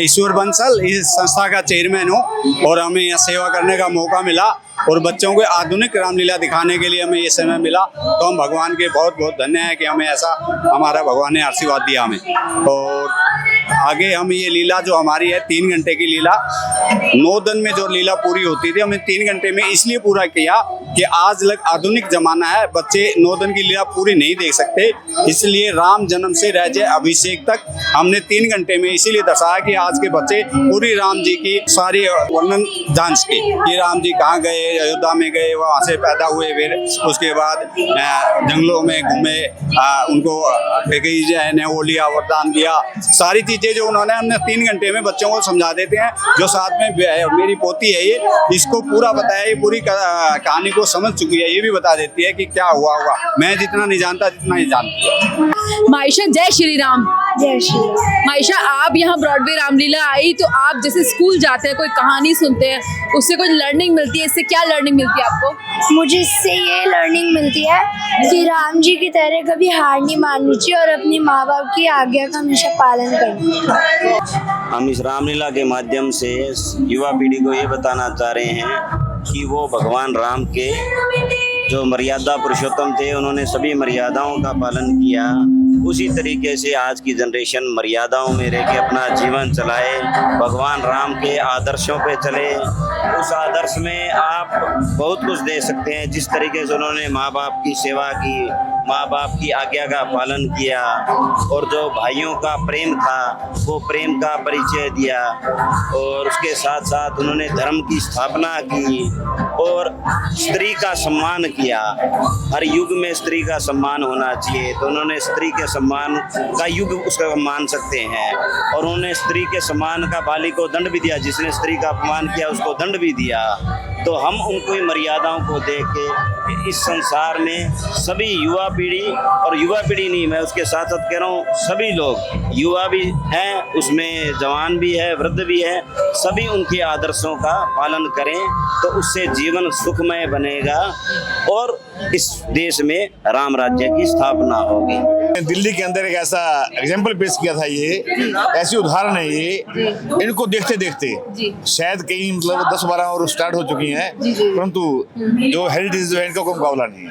ईश्वर बंसल इस संस्था का चेयरमैन हूँ और हमें यहाँ सेवा करने का मौका मिला और बच्चों को आधुनिक रामलीला दिखाने के लिए हमें ये समय मिला। तो हम भगवान के बहुत बहुत धन्य हैं कि हमें ऐसा हमारा भगवान ने आशीर्वाद दिया हमें। और आगे हम ये लीला जो हमारी है 3 घंटे की लीला, 9 दिन में जो लीला पूरी होती थी हमने 3 घंटे में इसलिए पूरा किया कि आज लग आधुनिक जमाना है, बच्चे 9 दिन की लीला पूरी नहीं देख सकते, इसलिए राम जन्म से राज्य अभिषेक तक हमने 3 घंटे में इसीलिए दर्शाया कि आज के बच्चे पूरी राम जी की सारी वर्णन जान सके कि राम जी कहाँ गए, अयोध्या में गए, वहाँ से पैदा हुए, फिर उसके बाद जंगलों में घूमे, उनको ने वो लिया वरदान दिया, सारी चीजें जो उन्होंने हमने 3 घंटे में बच्चों को समझा देते हैं। जो साथ में मेरी पोती है ये इसको पूरा बताया, ये पूरी कहानी को समझ चुकी है, ये भी बता देती है कि क्या हुआ होगा। मैं जितना नहीं जानता जितना ही जानती है। मायशा जय श्री राम। जय श्री राम। मायशा आप यहाँ ब्रॉडवे रामलीला आई तो आप जैसे स्कूल जाते हैं, कोई कहानी सुनते हैं, उससे कुछ लर्निंग मिलती है, इससे क्या लर्निंग मिलती है आपको? मुझे इससे ये लर्निंग मिलती है कि राम जी की तरह कभी हार नहीं माननी चाहिए और अपने माँ बाप की आज्ञा का हमेशा पालन करना चाहिए। हम इस रामलीला के माध्यम से युवा पीढ़ी को ये बताना चाह रहे हैं कि वो भगवान राम के जो मर्यादा पुरुषोत्तम थे, उन्होंने सभी मर्यादाओं का पालन किया। उसी तरीके से आज की जनरेशन मर्यादाओं में रह के अपना जीवन चलाए, भगवान राम के आदर्शों पे चले। उस आदर्श में आप बहुत कुछ दे सकते हैं। जिस तरीके से उन्होंने माँ बाप की सेवा की, माँ बाप की आज्ञा का पालन किया और जो भाइयों का प्रेम था वो प्रेम का परिचय दिया, और उसके साथ साथ उन्होंने धर्म की स्थापना की और स्त्री का सम्मान किया। हर युग में स्त्री का सम्मान होना चाहिए, तो उन्होंने स्त्री के सम्मान का युग उसका मान सकते हैं, और उन्होंने स्त्री के सम्मान का बाली को दंड भी दिया, जिसने स्त्री का अपमान किया उसको दंड भी दिया। तो हम उनको मर्यादाओं को देख के इस संसार में सभी युवा पीढ़ी, और युवा पीढ़ी नहीं, मैं उसके साथ साथ कह रहा हूँ सभी लोग, युवा भी हैं उसमें, जवान भी है, वृद्ध भी है, सभी उनके आदर्शों का पालन करें तो उससे जीवन सुखमय बनेगा और इस देश में राम राज्य की स्थापना होगी। दिल्ली के अंदर एक ऐसा एग्जाम्पल पेश किया था, ये ऐसी उदाहरण है ये, इनको देखते देखते शायद कहीं मतलब 10-12 और स्टार्ट हो चुकी हैं, परंतु जो हेरिटेज है इनका कोई मुकाबला नहीं है।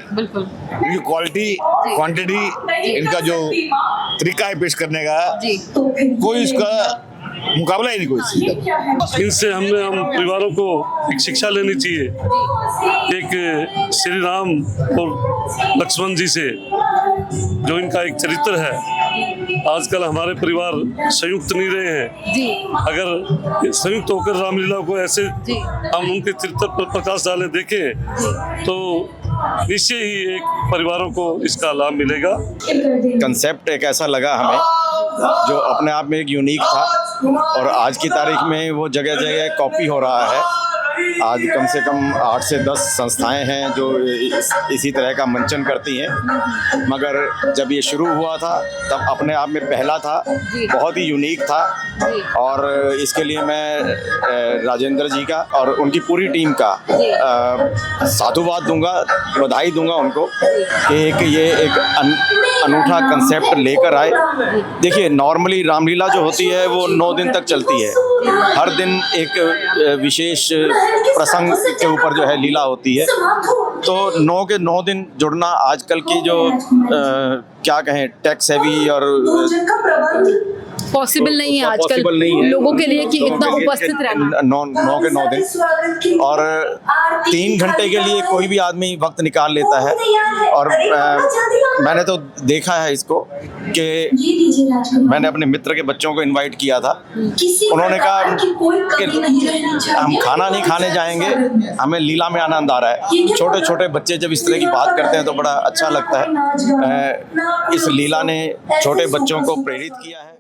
इनकी क्वालिटी क्वांटिटी, इनका जो तरीका है पेश करने का, कोई इसका मुकाबला ही नहीं कोई। इनसे हम परिवारों को एक शिक्षा लेनी चाहिए, एक श्री राम और लक्ष्मण जी से जो इनका एक चरित्र है। आजकल हमारे परिवार संयुक्त नहीं रहे हैं, अगर संयुक्त होकर रामलीला को ऐसे हम उनके चरित्र पर प्रकाश डाले देखें तो निश्चय ही एक परिवारों को इसका लाभ मिलेगा। कंसेप्ट एक ऐसा लगा हमें जो अपने आप में एक यूनिक था, और आज की तारीख में वो जगह जगह कॉपी हो रहा है। आज कम से कम 8 से 10 संस्थाएं हैं जो इसी तरह का मंचन करती हैं, मगर जब ये शुरू हुआ था तब अपने आप में पहला था, बहुत ही यूनिक था। और इसके लिए मैं राजेंद्र जी का और उनकी पूरी टीम का साधुवाद दूंगा, बधाई दूंगा उनको कि ये एक अनूठा कंसेप्ट लेकर आए। देखिए, नॉर्मली रामलीला जो होती है वो 9 दिन तक चलती है, हर दिन एक विशेष प्रसंग के ऊपर जो है लीला होती है, तो 9 के 9 दिन जुड़ना आजकल की जो क्या कहें टेक्स हैवी और पॉसिबल नहीं है आजकल लोगों के लिए कि इतना उपस्थित रहना। 9 के 9 दिन और 3 घंटे के लिए कोई भी आदमी वक्त निकाल लेता है। और मैंने तो देखा है इसको कि मैंने अपने मित्र के बच्चों को इनवाइट किया था, उन्होंने कहा कि हम खाना नहीं खाने जाएंगे, हमें लीला में आनंद आ रहा है। छोटे छोटे बच्चे जब इस तरह की बात करते हैं तो बड़ा अच्छा लगता है। इस लीला ने छोटे बच्चों को प्रेरित किया है।